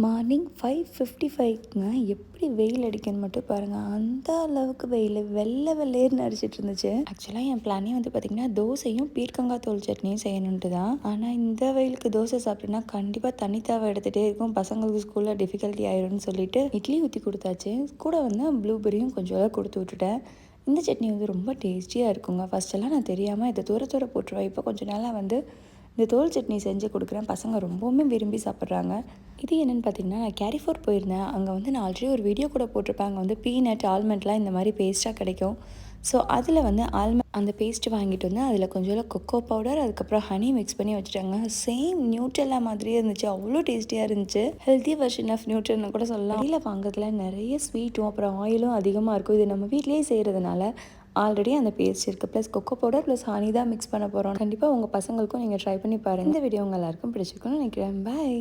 Morning 5:55ங்க. எப்படி வெயில் அடிக்குன்னு மட்டும் பாருங்கள். அந்த அளவுக்கு வெயில் வெள்ளை வெள்ளேர்னு அடிச்சிட்டு இருந்துச்சு. ஆக்சுவலாக என் பிளானே வந்து பார்த்திங்கன்னா தோசையும் பீர்க்கங்காய் தோல் சட்னியும் செய்யணுன்ட்டு தான். ஆனால் இந்த வெயிலுக்கு தோசை சாப்பிட்டேன்னா கண்டிப்பாக தண்ணி தாவை எடுத்துகிட்டே இருக்கும். பசங்களுக்கு ஸ்கூலில் டிஃபிகல்ட்டி ஆயிரும்னு சொல்லிட்டு இட்லி ஊற்றி கொடுத்தாச்சு. கூட வந்து ப்ளூபெரியும் கொஞ்சம் கொடுத்து விட்டுட்டேன். இந்த சட்னி வந்து ரொம்ப டேஸ்டியாக இருக்குங்க. ஃபஸ்ட்டெல்லாம் நான் தெரியாமல் இதை தூர தூர போட்டுருவேன். இப்போ கொஞ்சம் நாளாக வந்து இந்த தோல் சட்னி செஞ்சு கொடுக்குறேன். பசங்க ரொம்பவுமே விரும்பி சாப்பிட்றாங்க. இது என்னென்னு பார்த்தீங்கன்னா, நான் கேரிஃபோர் போயிருந்தேன். அங்கே வந்து நான் ஆல்ரெடி ஒரு வீடியோ கூட போட்டிருப்பேன். அங்கே வந்து பீனட், ஆல்மண்ட்லாம் இந்த மாதிரி பேஸ்ட்டாக கிடைக்கும். ஸோ அதில் வந்து அந்த பேஸ்ட்டு வாங்கிட்டு வந்து அதில் கொஞ்சம் கொக்கோ பவுடர், அதுக்கப்புறம் ஹனி மிக்ஸ் பண்ணி வச்சுட்டாங்க. சேம் நியூட்ரெல்லா மாதிரியே இருந்துச்சு. அவ்வளோ டேஸ்டியாக இருந்துச்சு. ஹெல்த்தி வெர்ஷன் ஆஃப் நியூட்ரல்னு கூட சொல்லலாம். வெளியில் வாங்குறதுல நிறைய ஸ்வீட்டும் அப்புறம் ஆயிலும் அதிகமாக இருக்கும். இது நம்ம வீட்டிலேயே செய்கிறதுனால ஆல்ரெடி அந்த பேஸ்ட் இருக்குது. Plus cocoa powder plus honey தான் மிக்ஸ் பண்ண போகிறோம். கண்டிப்பாக உங்கள் பசங்களுக்கும் நீங்கள் ட்ரை பண்ணி பாருங்கள். இந்த வீடியோ உங்கள் எல்லாருக்கும் பிடிச்சிருக்குன்னு நினைக்கிறேன். பாய்.